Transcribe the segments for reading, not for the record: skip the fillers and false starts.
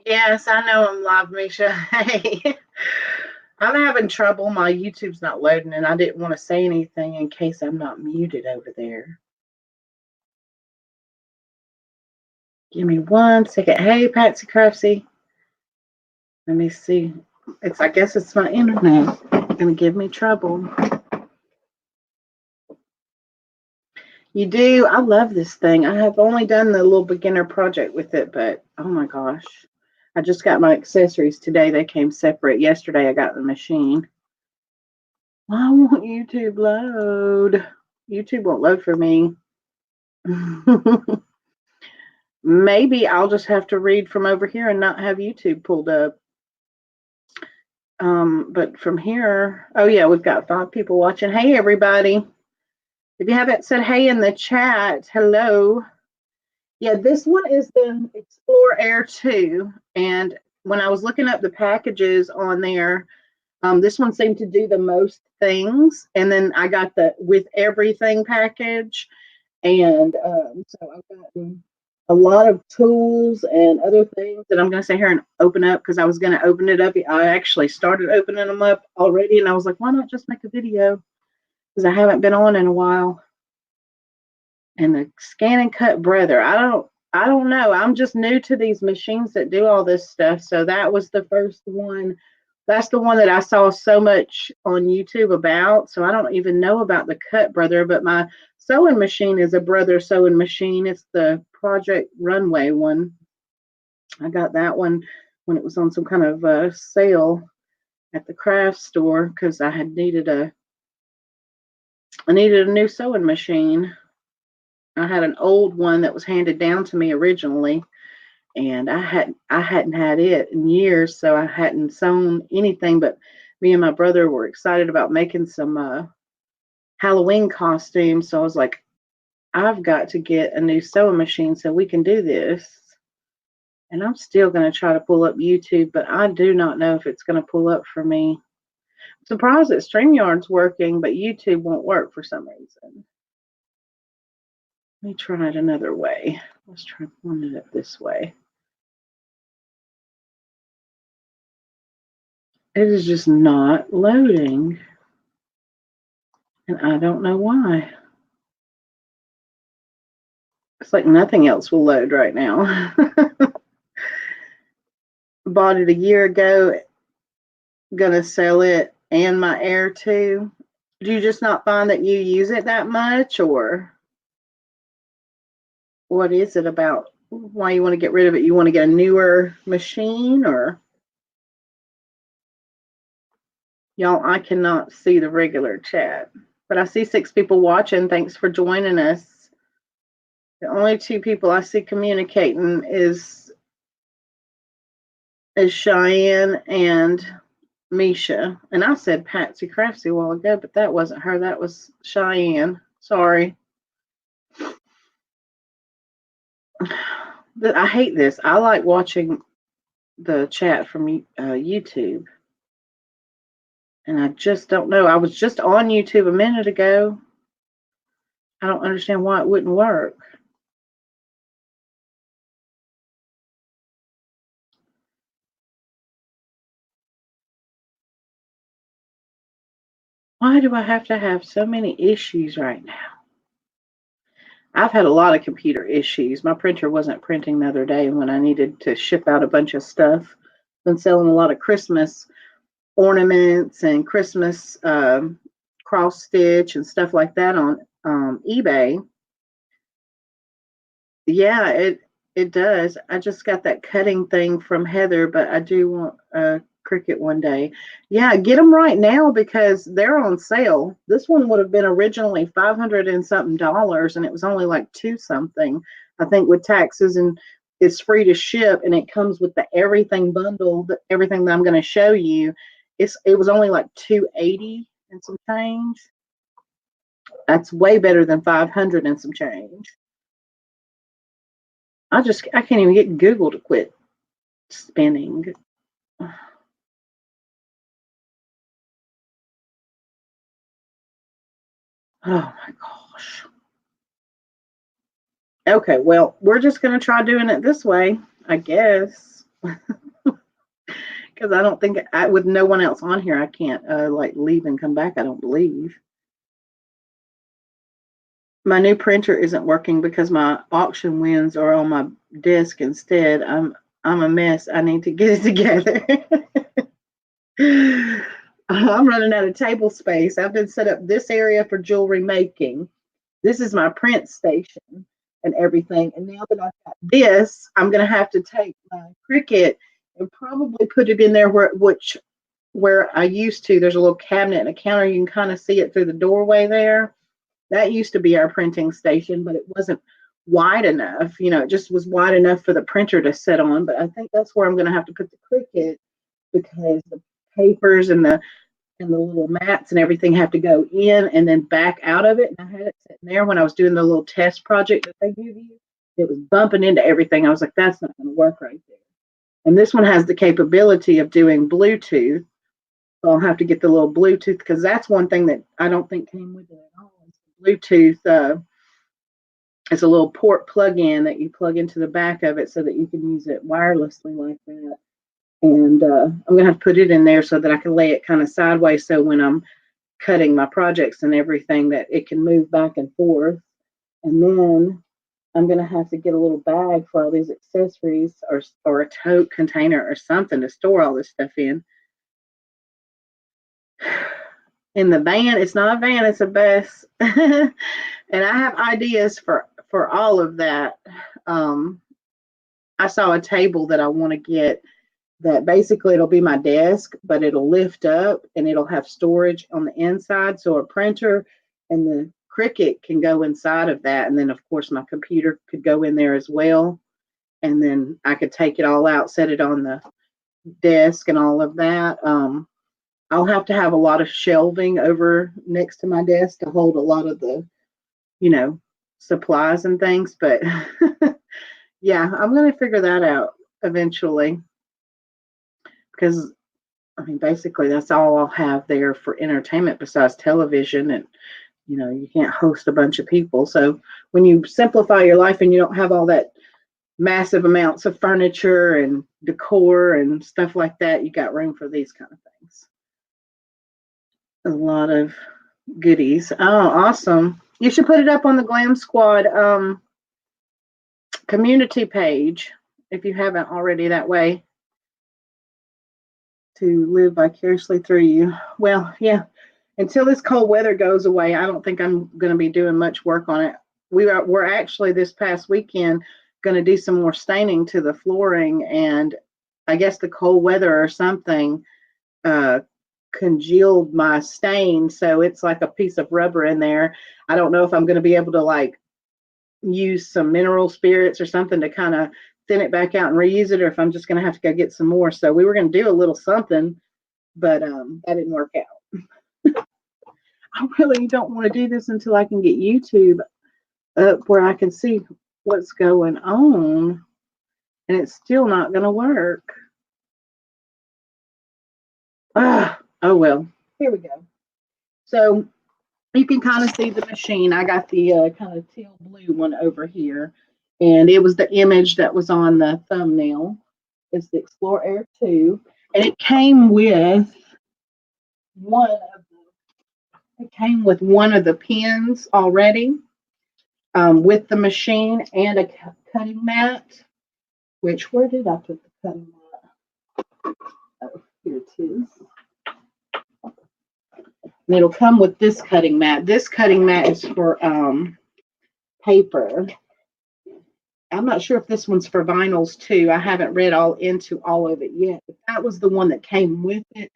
Yes, I know I'm live, Misha. Hey, I'm having trouble. My YouTube's not loading, and I didn't want to say anything in case I'm not muted over there. Give me 1 second. Hey, Patsy Craftsy. Let me see. I guess it's my internet. It's gonna give me trouble. You do? I love this thing. I have only done the little beginner project with it, but oh my gosh. I just got my accessories today. They came separate. Yesterday I got the machine. Why won't YouTube load? YouTube won't load for me. Maybe I'll just have to read from over here and not have YouTube pulled up. But from here, oh yeah, we've got 5 people watching. Hey everybody. If you haven't said hey in the chat, hello. Yeah, this one is the Explore Air 2. And when I was looking up the packages on there, this one seemed to do the most things. And then I got the with everything package. And so I've gotten a lot of tools and other things that I'm going to sit here and open up because I was going to open it up. I actually started opening them up already. And I was like, why not just make a video? Because I haven't been on in a while. And the scan and cut brother, I don't know. I'm just new to these machines that do all this stuff. So that was the first one. That's the one that I saw so much on YouTube about. So I don't even know about the cut brother, but my sewing machine is a brother sewing machine. It's the Project Runway one. I got that one when it was on some kind of sale at the craft store because I needed a new sewing machine. I had an old one that was handed down to me originally, and I hadn't had it in years, so I hadn't sewn anything. But me and my brother were excited about making some Halloween costumes, so I was like, I've got to get a new sewing machine so we can do this. And I'm still going to try to pull up YouTube, but I do not know if it's going to pull up for me. I'm surprised that StreamYard's working, but YouTube won't work for some reason. Let me try it another way. Let's try pulling it up this way. It is just not loading. And I don't know why. It's like nothing else will load right now. Bought it a year ago. Gonna sell it and my Air too. Do you just not find that you use it that much, or what is it about why you want to get rid of it? You want to get a newer machine, or y'all, I cannot see the regular chat, but I see 6 people watching. Thanks for joining us. The only 2 people I see communicating is Cheyenne and Misha. And I said Patsy Craftsy a while ago, but that wasn't her. That was Cheyenne. Sorry. I hate this. I like watching the chat from YouTube. And I just don't know. I was just on YouTube a minute ago. I don't understand why it wouldn't work. Why do I have to have so many issues right now? I've had a lot of computer issues. My printer wasn't printing the other day when I needed to ship out a bunch of stuff. Been selling a lot of Christmas ornaments and Christmas cross stitch and stuff like that on eBay. Yeah, it does. I just got that cutting thing from Heather, but I do want a Cricut one day. Yeah, get them right now because they're on sale. This one would have been originally $500 and something, and it was only like 2 something, I think, with taxes, and it's free to ship, and it comes with the everything bundle, everything that I'm going to show you. It was only like $280 and some change. That's way better than $500 and some change. I can't even get Google to quit spinning. Oh my gosh. Okay, well, we're just going to try doing it this way, I guess. because I don't think with no one else on here, I can't like leave and come back. I don't believe. My new printer isn't working because my auction wins are on my desk instead. I'm a mess. I need to get it together. I'm running out of table space. I've been set up this area for jewelry making. This is my print station and everything. And now that I've got this, I'm going to have to take my Cricut and probably put it in there where I used to. There's a little cabinet and a counter. You can kind of see it through the doorway there. That used to be our printing station, but it wasn't wide enough. You know, it just was wide enough for the printer to sit on. But I think that's where I'm going to have to put the Cricut because the papers and the little mats and everything have to go in and then back out of it. And I had it sitting there when I was doing the little test project that they give you. It was bumping into everything. I was like, that's not going to work right there. And this one has the capability of doing Bluetooth. So I'll have to get the little Bluetooth because that's one thing that I don't think came with it at all. Bluetooth. It's a little port plug-in that you plug into the back of it so that you can use it wirelessly like that. And I'm going to have to put it in there so that I can lay it kind of sideways so when I'm cutting my projects and everything that it can move back and forth. And then I'm going to have to get a little bag for all these accessories or a tote container or something to store all this stuff in. In the van, it's not a van, it's a bus. And I have ideas for all of that. I saw a table that I want to get that basically it'll be my desk, but it'll lift up and it'll have storage on the inside. So a printer and the Cricut can go inside of that. And then, of course, my computer could go in there as well. And then I could take it all out, set it on the desk and all of that. I'll have to have a lot of shelving over next to my desk to hold a lot of the, supplies and things. But yeah, I'm going to figure that out eventually. Because, I mean, basically that's all I'll have there for entertainment besides television. And, you can't host a bunch of people. So when you simplify your life and you don't have all that massive amounts of furniture and decor and stuff like that, you got room for these kind of things. A lot of goodies. Oh, awesome. You should put it up on the Glam Squad community page if you haven't already, that way to live vicariously through you. Well, yeah, until this cold weather goes away, I don't think I'm going to be doing much work on it. We're actually this past weekend going to do some more staining to the flooring, and I guess the cold weather or something congealed my stain, so it's like a piece of rubber in there. I don't know if I'm going to be able to like use some mineral spirits or something to kind of thin it back out and reuse it, or if I'm just going to have to go get some more. So we were going to do a little something, but that didn't work out. I really don't want to do this until I can get YouTube up where I can see what's going on, and it's still not going to work. Oh well, here we go. So you can kind of see the machine. I got the kind of teal blue one over here, and it was the image that was on the thumbnail. It's the Explore Air 2, and it came with one of the pins already, with the machine and a cutting mat. Which, where did I put the cutting mat? Oh, here it is. And it'll come with this cutting mat. This cutting mat is for paper. I'm not sure if this one's for vinyls too. I haven't read into all of it yet. But that was the one that came with it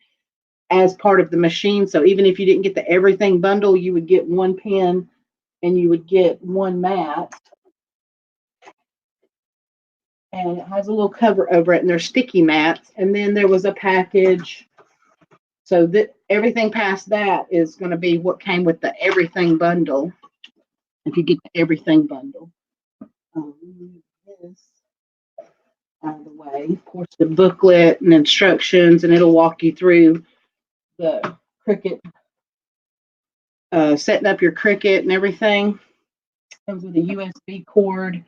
as part of the machine. So even if you didn't get the everything bundle, you would get one pen and you would get one mat. And it has a little cover over it, and there's sticky mats. And then there was a package. So that everything past that is going to be what came with the everything bundle. If you get the everything bundle. This out of the way. Of course, the booklet and instructions, and it'll walk you through the Cricut, setting up your Cricut and everything. Comes with a USB cord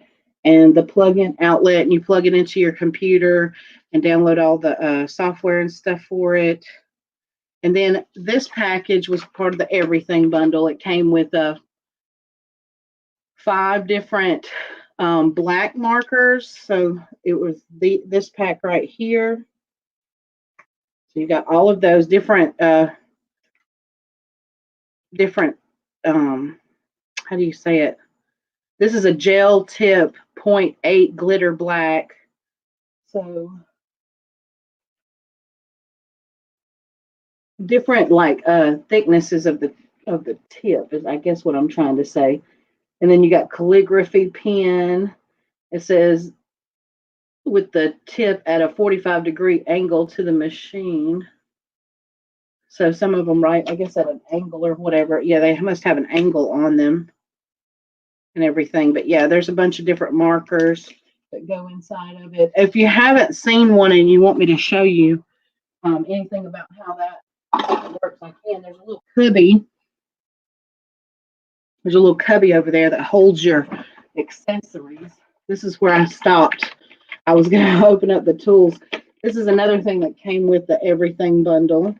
and the plug-in outlet, and you plug it into your computer and download all the software and stuff for it. And then this package was part of the everything bundle. It came with 5 different black markers. So it was this pack right here. So you got all of those different how do you say it? This is a gel tip 0.8 glitter black. So different like thicknesses of the tip is I guess what I'm trying to say. And then you got calligraphy pen. It says with the tip at a 45-degree angle to the machine. So some of them right, I guess at an angle or whatever. Yeah, they must have an angle on them and everything. But yeah, there's a bunch of different markers that go inside of it. If you haven't seen one and you want me to show you anything about how that works, I can. There's a little cubby. There's a little cubby over there that holds your accessories. This is where I stopped. I was going to open up the tools. This is another thing that came with the everything bundle.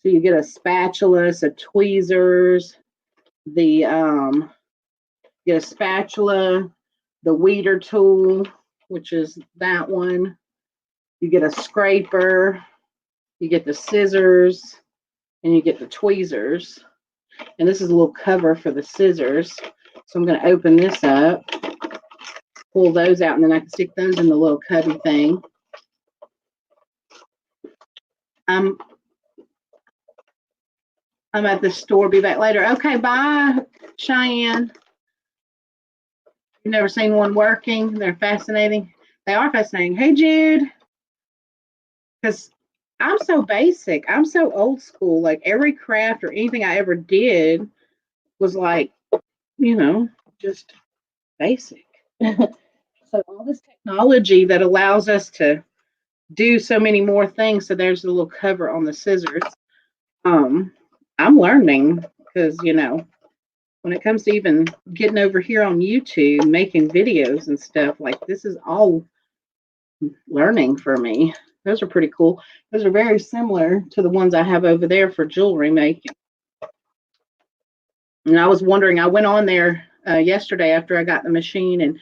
So you get a spatula, some tweezers, the get a spatula, the weeder tool, which is that one. You get a scraper, you get the scissors, and you get the tweezers. And this is a little cover for the scissors. So I'm going to open this up, pull those out, and then I can stick those in the little cubby thing. I'm at the store. Be back later. Okay, bye, Cheyenne. You've never seen one working. They're fascinating. They are fascinating. Hey, Jude. Because I'm so basic. I'm so old school. Like every craft or anything I ever did was like, just basic. So all this technology that allows us to do so many more things. So there's a little cover on the scissors. I'm learning because, when it comes to even getting over here on YouTube, making videos and stuff, like this is all learning for me. Those are pretty cool. Those are very similar to the ones I have over there for jewelry making. And I was wondering, I went on there yesterday after I got the machine and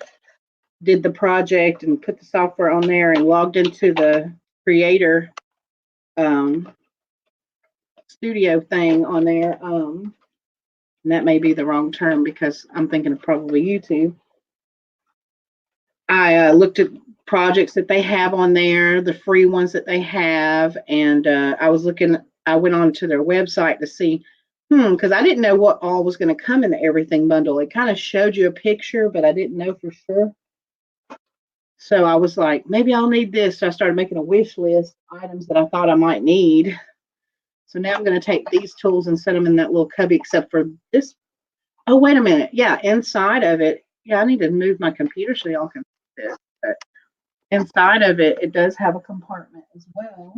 did the project and put the software on there and logged into the creator studio thing on there. And that may be the wrong term because I'm thinking of probably YouTube. I looked at projects that they have on there, the free ones that they have, and I went on to their website to see, because I didn't know what all was going to come in the everything bundle. It kind of showed you a picture, but I didn't know for sure. So I was like, maybe I'll need this. So I started making a wish list of items that I thought I might need. So now I'm going to take these tools and set them in that little cubby, except for this. Oh, wait a minute. Yeah, inside of it. Yeah, I need to move my computer so y'all can see this. But inside of it, it does have a compartment as well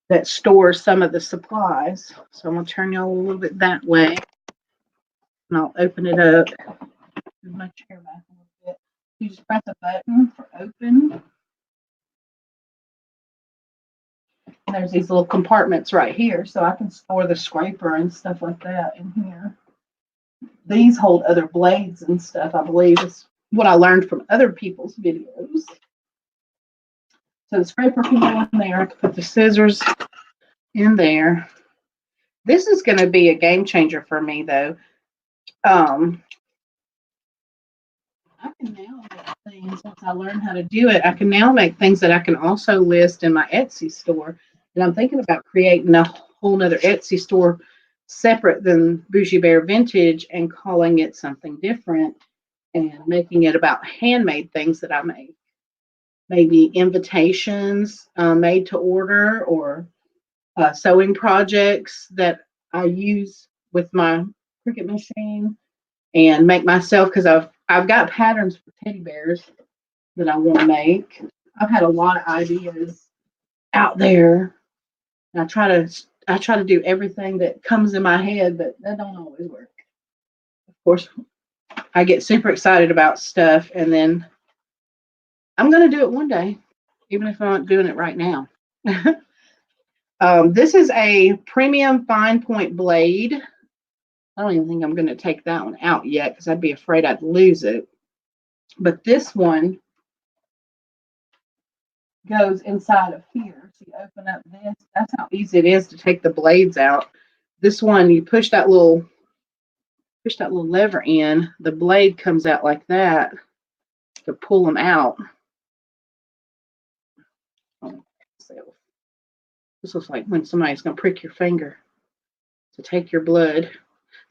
that stores some of the supplies. So I'm going to turn y'all a little bit that way. And I'll open it up. Move my chair back a little bit. You just press a button for open. And there's these little compartments right here, so I can store the scraper and stuff like that in here. These hold other blades and stuff, I believe. Is what I learned from other people's videos. So the scraper can go in there. I can put the scissors in there. This is going to be a game changer for me, though. I can now make things, once I learn how to do it, I can now make things that I can also list in my Etsy store. And I'm thinking about creating a whole nother Etsy store separate than Bougie Bear Vintage and calling it something different and making it about handmade things that I make. Maybe invitations made to order or sewing projects that I use with my Cricut machine and make myself, because I've got patterns for teddy bears that I want to make. I've had a lot of ideas out there. And I try to do everything that comes in my head, but that don't always work. Of course, I get super excited about stuff, and then I'm going to do it one day, even if I'm not doing it right now. This is a premium fine point blade. I don't even think I'm going to take that one out yet because I'd be afraid I'd lose it. But this one goes inside of here. So you open up this. That's how easy it is to take the blades out. This one, you push that little lever in, the blade comes out like that to pull them out. This looks like when somebody's going to prick your finger to take your blood.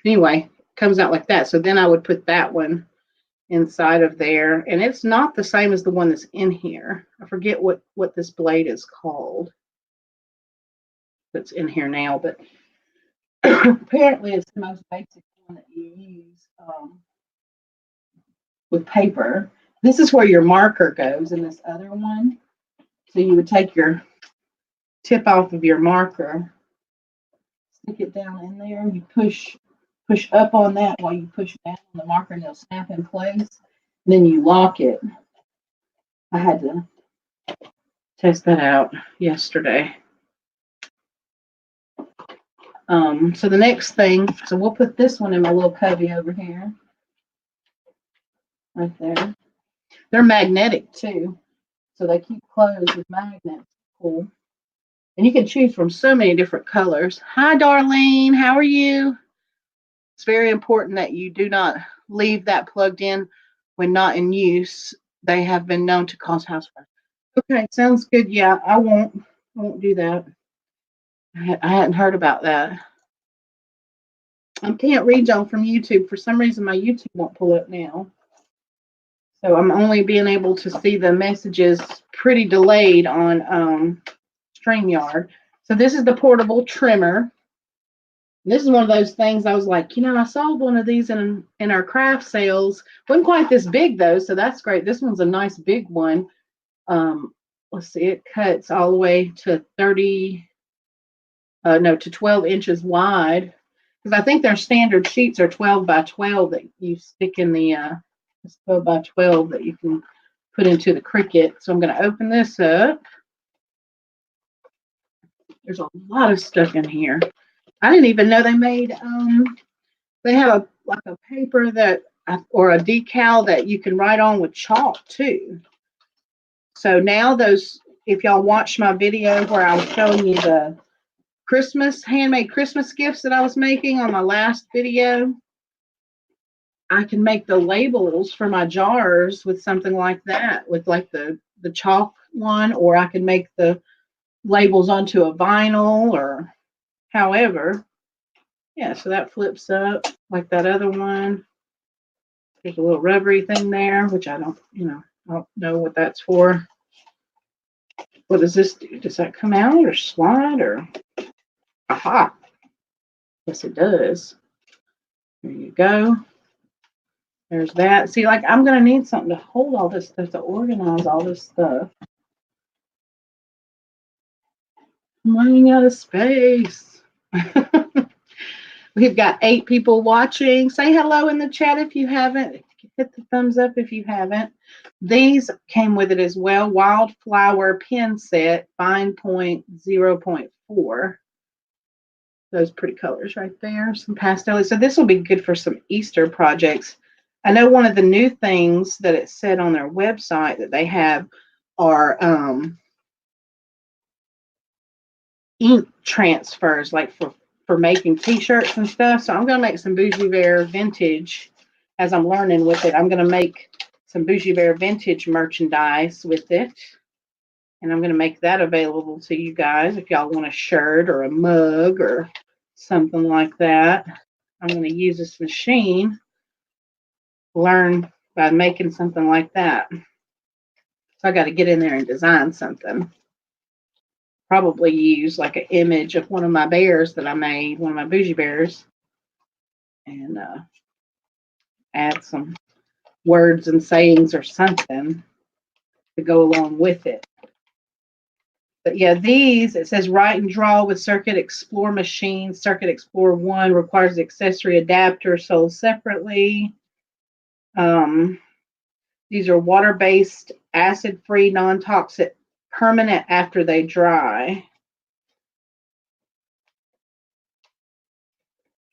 Anyway, comes out like that. So then I would put that one inside of there. And it's not the same as the one that's in here. I forget what this blade is called that's in here now, but apparently it's the most basic one that you use with paper. This is where your marker goes in this other one. So you would take your tip off of your marker, stick it down in there, and you push up on that while you push down on the marker, and it'll snap in place. And then you lock it. I had to test that out yesterday. So the next thing, so we'll put this one in my little cubby over here. Right there. They're magnetic too. So they keep closed with magnets. Cool. And you can choose from so many different colors. Hi, Darlene. How are you? It's very important that you do not leave that plugged in when not in use. They have been known to cause house fire. Okay, sounds good. Yeah, I won't do that. I hadn't heard about that. I can't read y'all from YouTube. For some reason, my YouTube won't pull up now. So I'm only being able to see the messages pretty delayed on StreamYard. So this is the portable trimmer. This is one of those things I was like, I saw one of these in our craft sales. Wasn't quite this big though, so that's great. This one's a nice big one. Let's see, it cuts all the way to 12 inches wide. Because I think their standard sheets are 12 by 12 that you stick in the 12 by 12 that you can put into the Cricut. So I'm going to open this up. There's a lot of stuff in here. I didn't even know they made, they have a paper that, or a decal that you can write on with chalk too. So now those, if y'all watched my video where I was showing you the handmade Christmas gifts that I was making on my last video, I can make the labels for my jars with something like that, with like the chalk one, or I can make the labels onto a vinyl or however. Yeah, so that flips up like that other one. There's a little rubbery thing there, which I don't know what that's for. What does this do? Does that come out or slide or? Aha. Yes, it does. There you go. There's that. See, like I'm going to need something to hold all this stuff, to organize all this stuff. I'm running out of space. We've got 8 people watching. Say hello in the chat if you haven't. Hit the thumbs up if you haven't. These came with it as well. Wildflower pen set, fine point 0.4. Those pretty colors right there. Some pastel. So this will be good for some Easter projects. I know one of the new things that it said on their website that they have are ink transfers, like for making t-shirts and stuff. So I'm going to make some Bougie Bear vintage as I'm learning with it. I'm going to make some Bougie Bear vintage merchandise with it. And I'm going to make that available to you guys if y'all want a shirt or a mug or something like that. I'm going to use this machine, learn by making something like that. So I got to get in there and design something. Probably use like an image of one of my bears that I made, one of my Bougie Bears, and add some words and sayings or something to go along with it. But yeah, these, it says write and draw with Cricut Explore machine. Cricut Explore 1 requires the accessory adapter sold separately. These are water-based, acid-free, non-toxic, permanent after they dry.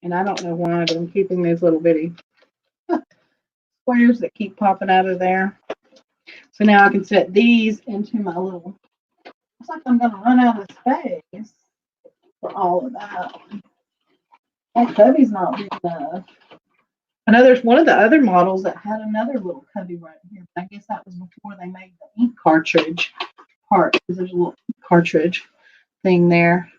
And I don't know why, but I'm keeping these little bitty squares that keep popping out of there. So now I can set these into my little, looks like I'm going to run out of space for all of that. That cubby's not big enough. I know there's one of the other models that had another little cubby right here, but I guess that was before they made the ink cartridge part, because there's a little cartridge thing there.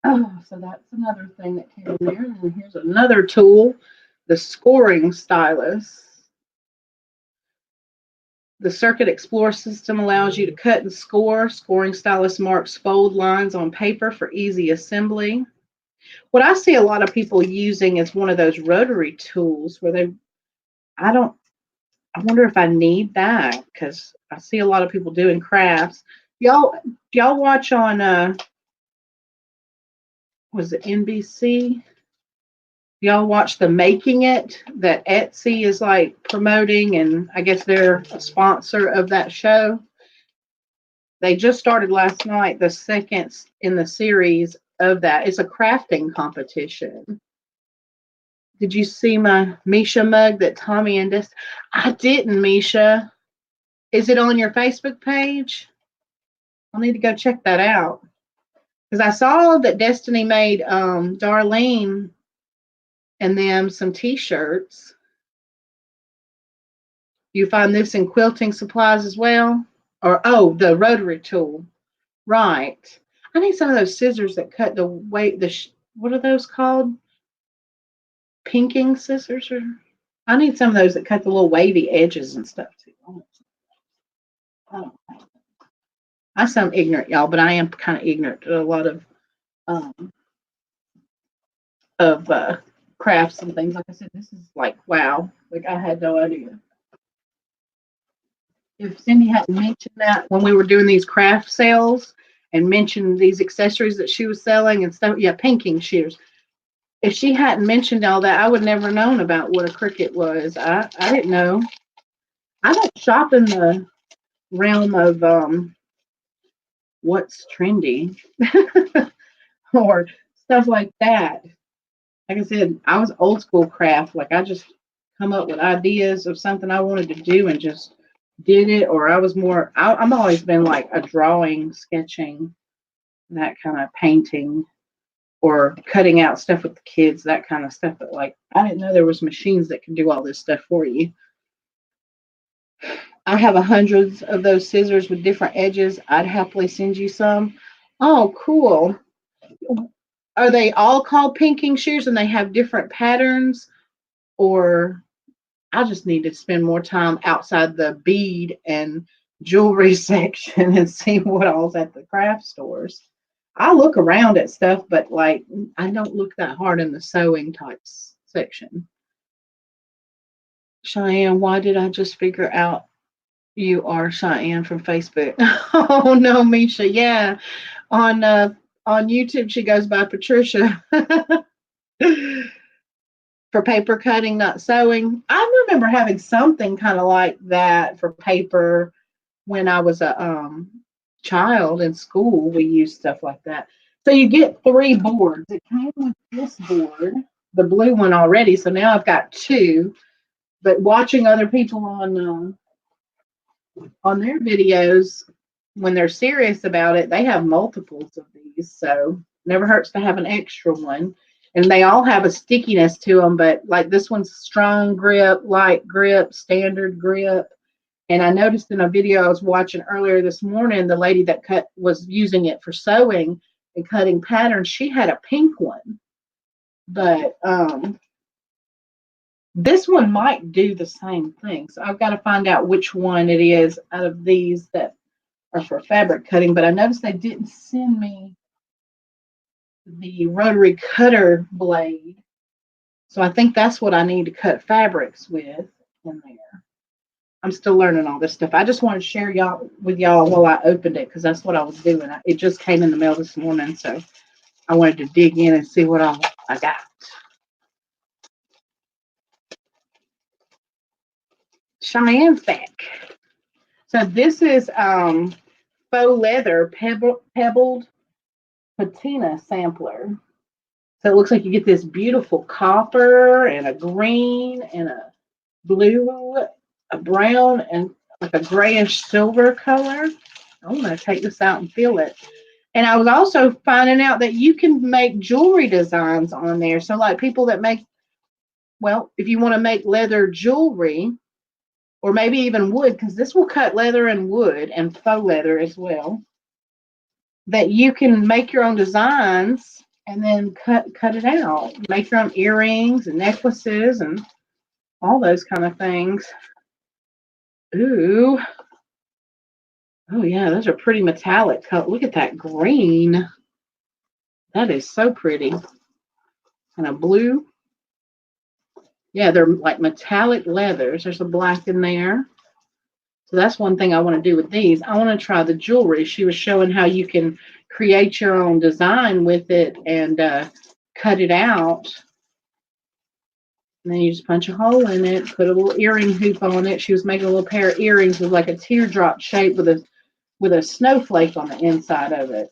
Oh, so that's another thing that came in there. And here's another tool, the scoring stylus. The Circuit Explorer system allows you to cut and score. Scoring stylus marks fold lines on paper for easy assembly. What I see a lot of people using is one of those rotary tools where I wonder if I need that, because I see a lot of people doing crafts. Y'all watch on was it NBC? Y'all watch the Making It that Etsy is like promoting, and I guess they're a sponsor of that show. They just started last night the second in the series of that. It's a crafting competition. Did you see my Misha mug that Tommy and this? I didn't, Misha. Is it on your Facebook page? I'll need to go check that out. Because I saw that Destiny made Darlene and them some t-shirts. You find this in quilting supplies as well? Or, oh, the rotary tool. Right. I need some of those scissors that cut the weight. What are those called? Pinking scissors? I need some of those that cut the little wavy edges and stuff too. I don't know. I sound ignorant, y'all, but I am kind of ignorant to a lot of crafts and things. Like I said, this is like, wow. Like, I had no idea. If Cindy hadn't mentioned that when we were doing these craft sales and mentioned these accessories that she was selling and stuff, yeah, pinking shears. If she hadn't mentioned all that, I would never known about what a Cricut was. I didn't know. I don't shop in the realm of what's trendy or stuff like that. Like I said, I was old school craft. Like, I just come up with ideas of something I wanted to do and just did it. Or I was more, I've always been like a drawing, sketching, that kind of painting, or cutting out stuff with the kids, that kind of stuff. But like, I didn't know there was machines that could do all this stuff for you. I have hundreds of those scissors with different edges. I'd happily send you some. Oh, cool. Are they all called pinking shears and they have different patterns? Or I just need to spend more time outside the bead and jewelry section and see what all's at the craft stores. I look around at stuff, but like, I don't look that hard in the sewing types section. Cheyenne, why did I just figure out you are Cheyenne from Facebook? Oh no, Misha. Yeah. On YouTube she goes by Patricia. For paper cutting, not sewing. I remember having something kind of like that for paper when I was a child in school. We used stuff like that. So you get 3 boards. It came with this board, the blue one already. So now I've got 2. But watching other people on their videos, when they're serious about it, they have multiples of these. So never hurts to have an extra one. And they all have a stickiness to them, but like this one's strong grip, light grip, standard grip. And I noticed in a video I was watching earlier this morning, the lady that was using it for sewing and cutting patterns, she had a pink one. But this one might do the same thing. So I've got to find out which one it is out of these that are for fabric cutting. But I noticed they didn't send me the rotary cutter blade. So I think that's what I need to cut fabrics with in there. I'm still learning all this stuff. I just wanted to share with y'all while I opened it, because that's what I was doing. It just came in the mail this morning, so I wanted to dig in and see what I got. Cheyenne's back. So this is faux leather pebbled patina sampler. So it looks like you get this beautiful copper and a green and a blue, a brown, and like a grayish silver color. I'm going to take this out and feel it. And I was also finding out that you can make jewelry designs on there. So like people that make, well, if you want to make leather jewelry, or maybe even wood, because this will cut leather and wood and faux leather as well, that you can make your own designs and then cut it out. Make your own earrings and necklaces and all those kind of things. Ooh. Oh, yeah, those are pretty metallic color. Look at that green. That is so pretty. And a blue. Yeah, they're like metallic leathers. There's a black in there. So that's one thing I want to do with these. I want to try the jewelry. She was showing how you can create your own design with it and cut it out. And then you just punch a hole in it, put a little earring hoop on it. She was making a little pair of earrings with like a teardrop shape with a snowflake on the inside of it.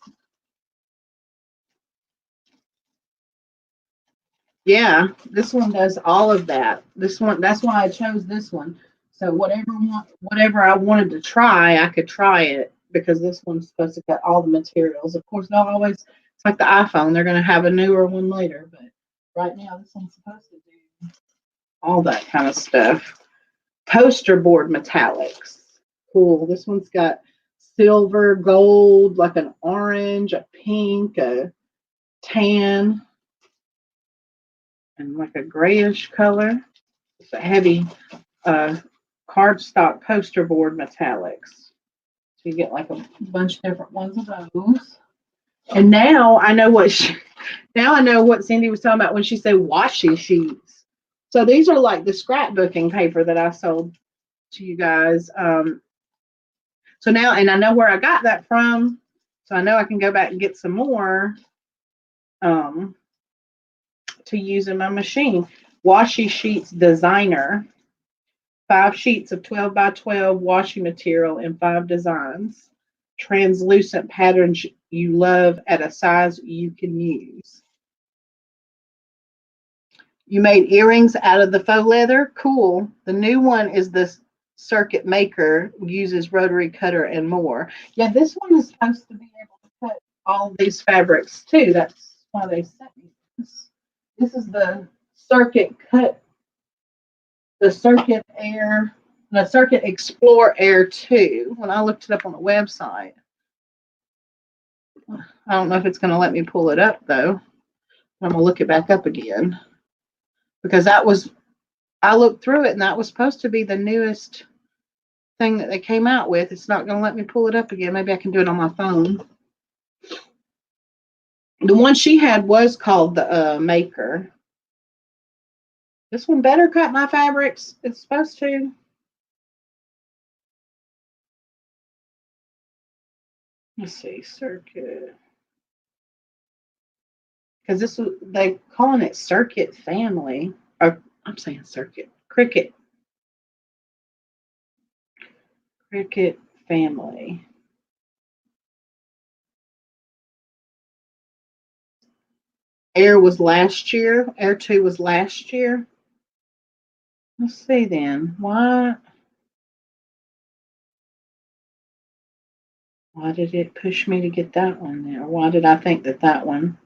Yeah, this one does all of that. This one, that's why I chose this one. So whatever I wanted to try, I could try it because this one's supposed to cut all the materials. Of course, not always. It's like the iPhone; they're going to have a newer one later, but right now this one's supposed to do all that kind of stuff. Poster board metallics, cool. This one's got silver, gold, like an orange, a pink, a tan, and like a grayish color. It's a heavy cardstock poster board metallics. So you get like a bunch of different ones of those. And now I know what Cindy was talking about when she said washi sheets. So these are like the scrapbooking paper that I sold to you guys. So now, and I know where I got that from. So I know I can go back and get some more to use in my machine. Washi Sheets Designer. 5 sheets of 12 by 12 washi material in 5 designs. Translucent patterns you love at a size you can use. You made earrings out of the faux leather? Cool. The new one is the Circuit Maker, uses rotary cutter and more. Yeah, this one is supposed to be able to cut all these fabrics too. That's why they sent me this. This is the Circuit Explore Air 2. When I looked it up on the website, I don't know if it's going to let me pull it up though. I'm going to look it back up again because I looked through it and that was supposed to be the newest thing that they came out with. It's not going to let me pull it up again. Maybe I can do it on my phone. The one she had was called the Maker. This one better cut my fabrics. It's supposed to. Let's see, Circuit. Because they calling it Circuit Family. Or I'm saying Circuit. Cricut Family. Air was last year. Air 2 was last year. Let's see then. Why did it push me to get that one there? Why did I think that one?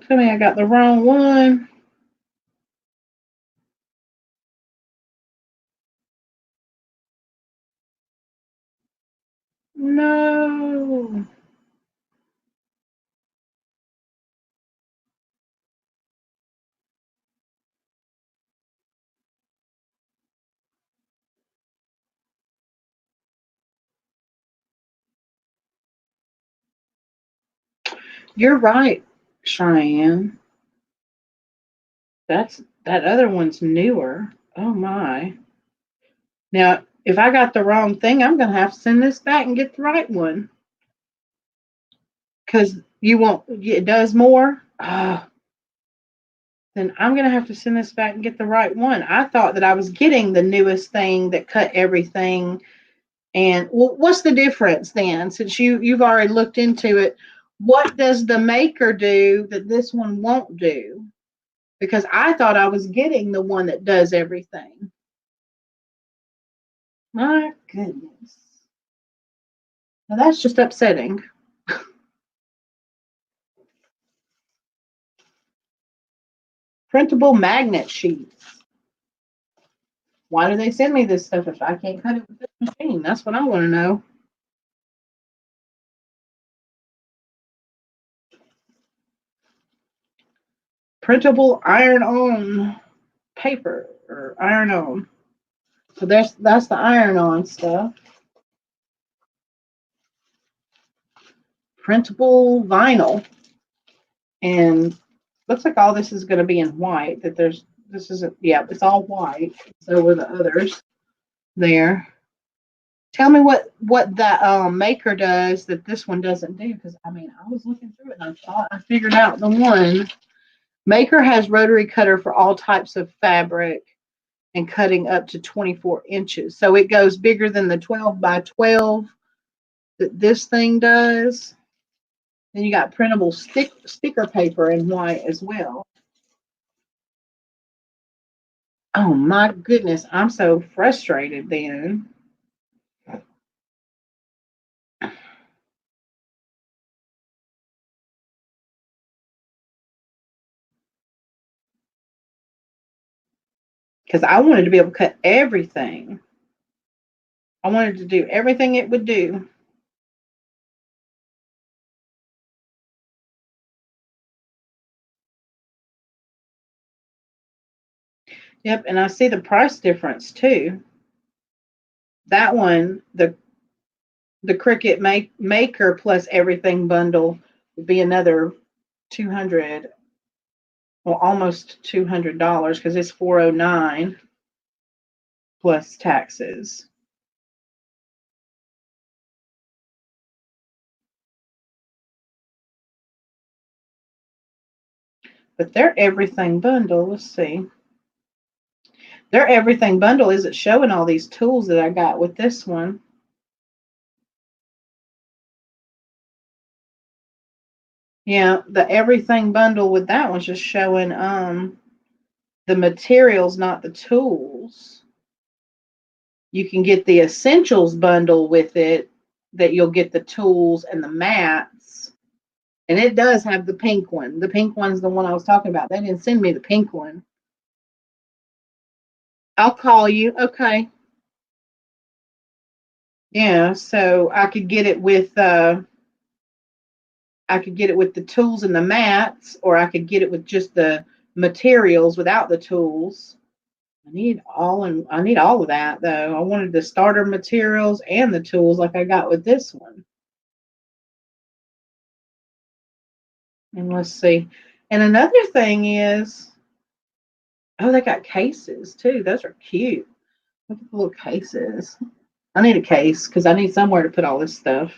Tell me I got the wrong one. No. You're right, Cheyenne. That other one's newer. Oh my. Now, if I got the wrong thing, I'm gonna have to send this back and get the right one. Because it does more. Oh, then I'm going to have to send this back and get the right one. I thought that I was getting the newest thing that cut everything. And well, what's the difference then? Since you've already looked into it, what does the maker do that this one won't do? Because I thought I was getting the one that does everything. My goodness. Now that's just upsetting. Printable magnet sheets. Why do they send me this stuff if I can't cut it with this machine? That's what I want to know. Printable iron-on paper or iron-on. So that's the iron-on stuff. Printable vinyl. And looks like all this is going to be in white. This isn't, yeah, it's all white. So were the others there. Tell me what that maker does that this one doesn't do, because I mean I was looking through it and I thought I figured out the one. Maker has rotary cutter for all types of fabric and cutting up to 24 inches. So it goes bigger than the 12 by 12 that this thing does. Then you got printable sticker paper in white as well. Oh my goodness, I'm so frustrated then. Because I wanted to be able to cut everything. I wanted to do everything it would do. Yep, and I see the price difference too. That one, the Cricut maker plus everything bundle would be another $200, well, almost $200 because it's $409 plus taxes. But their everything bundle, let's see. Their everything bundle isn't showing all these tools that I got with this one. Yeah, the everything bundle with that one's just showing the materials, not the tools. You can get the essentials bundle with it that you'll get the tools and the mats. And it does have the pink one. The pink one's the one I was talking about. They didn't send me the pink one. I'll call you. Okay. Yeah, so I could get it with the tools and the mats, or I could get it with just the materials without the tools. I need all of that though. I wanted the starter materials and the tools like I got with this one. And let's see. And another thing is, oh, they got cases too. Those are cute. Look at the little cases. I need a case because I need somewhere to put all this stuff.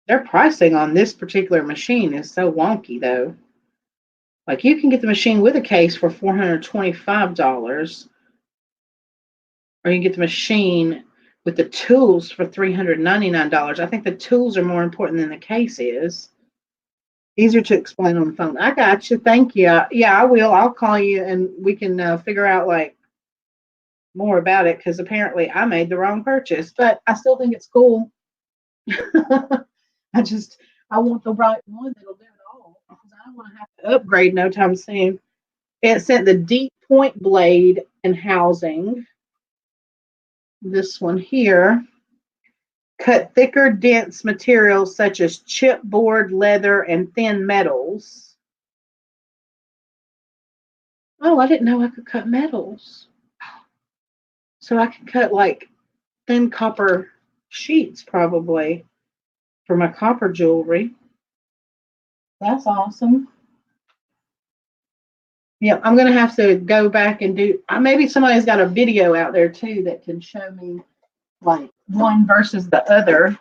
Their pricing on this particular machine is so wonky though. Like you can get the machine with a case for $425, or you can get the machine with the tools for $399. I think the tools are more important than the case is. Easier to explain on the phone. I got you. Thank you. Yeah, I will. I'll call you and we can figure out like more about it because apparently I made the wrong purchase, but I still think it's cool. I want the right one that'll do it all because I don't want to have to upgrade no time soon. It sent the deep point blade and housing. This one here. Cut thicker, dense materials such as chipboard, leather, and thin metals. Oh, I didn't know I could cut metals. So I could cut like thin copper sheets probably for my copper jewelry. That's awesome. Yeah, I'm going to have to go back and do, maybe somebody's got a video out there too that can show me like one versus the other.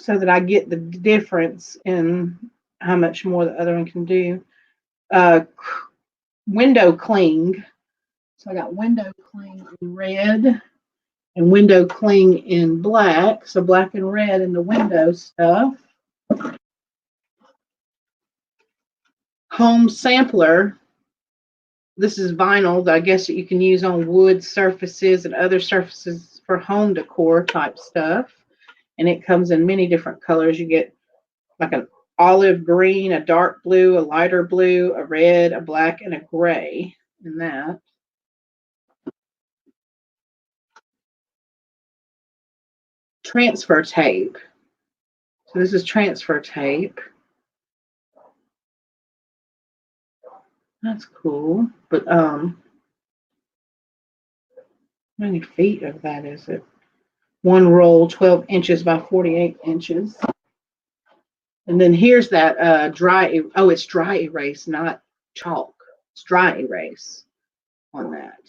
so that I get the difference in how much more the other one can do. Uh, window cling. So I got window cling in red and window cling in black. So black and red in the window stuff. Home sampler. This is vinyl that I guess that you can use on wood surfaces and other surfaces for home decor type stuff. And it comes in many different colors. You get like an olive green, a dark blue, a lighter blue, a red, a black, and a gray in that. Transfer tape. So this is transfer tape. That's cool. But how many feet of that is it? One roll, 12 inches by 48 inches. And then here's that dry, oh, it's dry erase, not chalk. It's dry erase on that.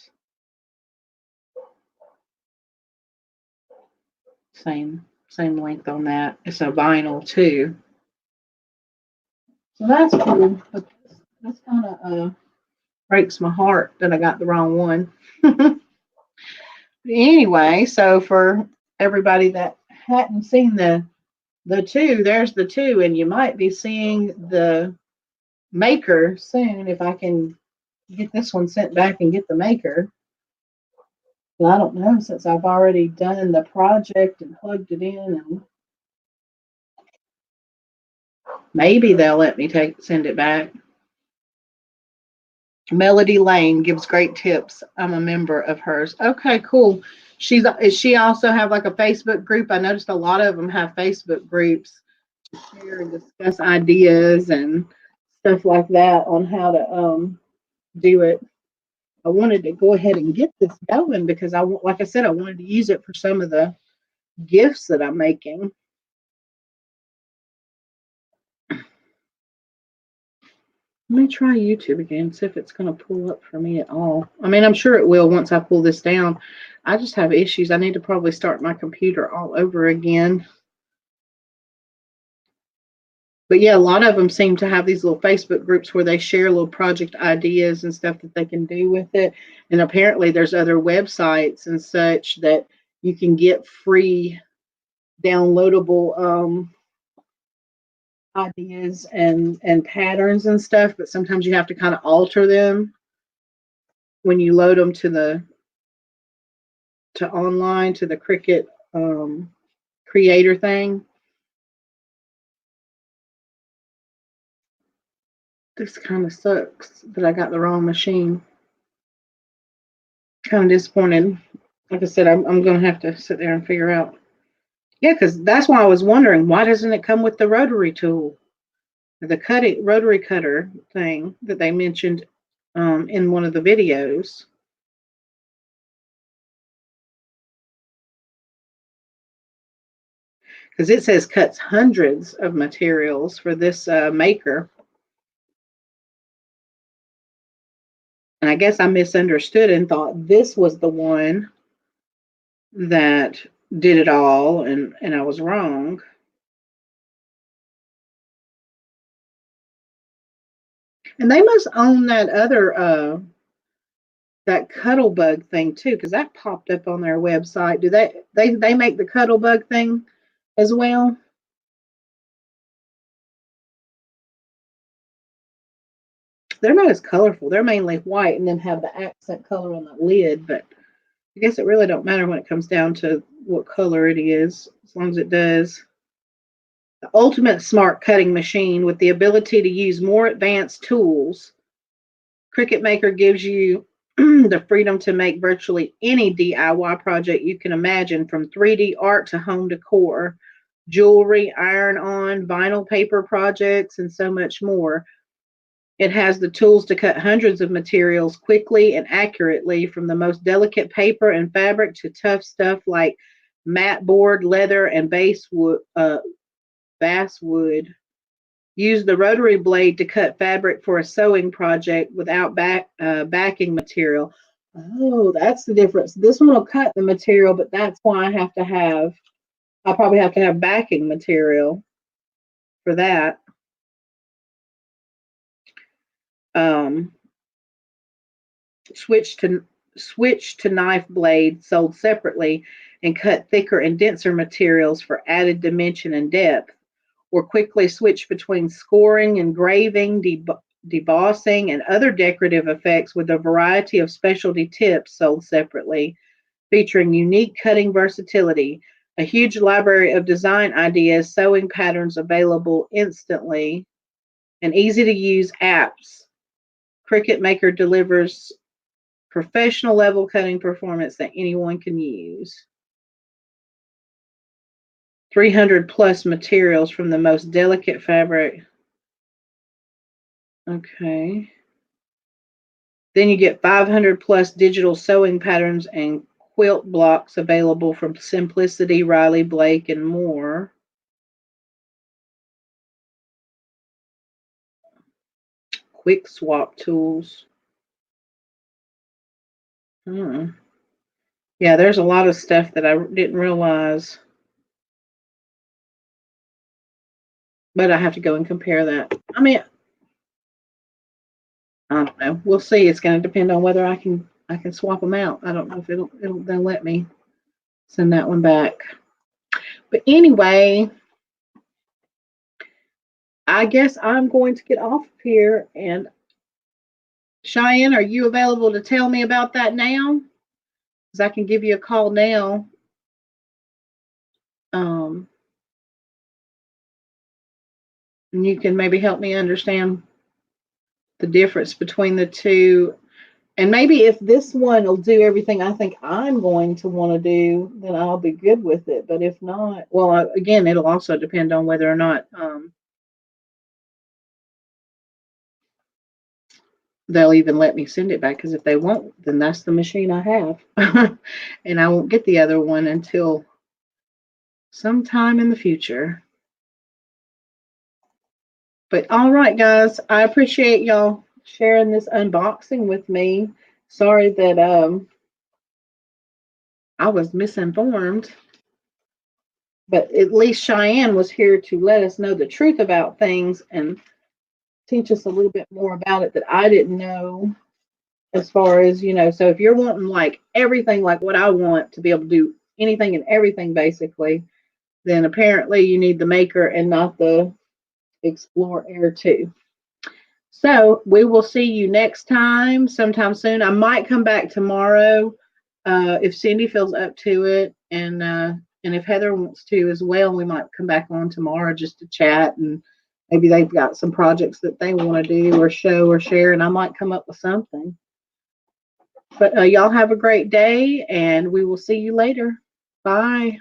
Same length on that. It's a vinyl too. So that's cool. But this kind of breaks my heart that I got the wrong one. Anyway, so for everybody that hadn't seen the two, there's the two, and you might be seeing the maker soon if I can get this one sent back and get the maker. Well, I don't know, since I've already done the project and plugged it in, and maybe they'll let me send it back. Melody Lane gives great tips. I'm a member of hers. Okay, cool. Does she also have like a Facebook group? I noticed a lot of them have Facebook groups to share and discuss ideas and stuff like that on how to do it. I wanted to go ahead and get this going because like I said, I wanted to use it for some of the gifts that I'm making. Let me try YouTube again, see if it's going to pull up for me at all. I mean, I'm sure it will once I pull this down. I just have issues. I need to probably start my computer all over again. But yeah, a lot of them seem to have these little Facebook groups where they share little project ideas and stuff that they can do with it. And apparently there's other websites and such that you can get free downloadable ideas and patterns and stuff, but sometimes you have to kind of alter them when you load them to online to the Cricut creator thing. This kind of sucks that I got the wrong machine. Kind of disappointed. Like I said, I'm going to have to sit there and figure out. Yeah, because that's why I was wondering, why doesn't it come with the rotary tool? The rotary cutter thing that they mentioned in one of the videos. Because it says cuts hundreds of materials for this maker. And I guess I misunderstood and thought this was the one that did it all, and I was wrong. And they must own that other that Cuttlebug thing too, because that popped up on their website. Do they make the Cuttlebug thing as well? They're not as colorful. They're mainly white and then have the accent color on the lid, but I guess it really don't matter when it comes down to what color it is, as long as it does. The ultimate smart cutting machine with the ability to use more advanced tools. Cricut Maker gives you the freedom to make virtually any DIY project you can imagine, from 3D art to home decor, jewelry, iron-on, vinyl paper projects, and so much more. It has the tools to cut hundreds of materials quickly and accurately, from the most delicate paper and fabric to tough stuff like mat board, leather, and basswood. Use the rotary blade to cut fabric for a sewing project without backing material. Oh, that's the difference. This one will cut the material, but that's why I have to have I'll probably have to have backing material for that. Um, switch to knife blades sold separately and cut thicker and denser materials for added dimension and depth, or quickly switch between scoring, engraving, debossing, and other decorative effects with a variety of specialty tips sold separately, featuring unique cutting versatility, a huge library of design ideas, sewing patterns available instantly, and easy to use apps. Cricut Maker delivers professional level cutting performance that anyone can use. 300 plus materials from the most delicate fabric. Okay. Then you get 500 plus digital sewing patterns and quilt blocks available from Simplicity, Riley Blake, and more. Quick swap tools. Yeah, there's a lot of stuff that I didn't realize. But I have to go and compare that. I mean, I don't know. We'll see. It's going to depend on whether I can swap them out. I don't know if they'll let me send that one back. But anyway, I guess I'm going to get off of here. And Cheyenne, are you available to tell me about that now? Because I can give you a call now. And you can maybe help me understand the difference between the two. And maybe if this one will do everything I think I'm going to want to do, then I'll be good with it. But if not, well, again, it'll also depend on whether or not they'll even let me send it back. Because if they won't, then that's the machine I have. And I won't get the other one until sometime in the future. But all right, guys, I appreciate y'all sharing this unboxing with me. Sorry that I was misinformed, but at least Cheyenne was here to let us know the truth about things and teach us a little bit more about it that I didn't know, as far as, so if you're wanting like everything like what I want, to be able to do anything and everything basically, then apparently you need the Maker and not the Explore Air 2. So we will see you next time, sometime soon. I might come back tomorrow if Cindy feels up to it, and if Heather wants to as well. We might come back on tomorrow just to chat, and maybe they've got some projects that they want to do or show or share, and I might come up with something. But y'all have a great day, and we will see you later. Bye.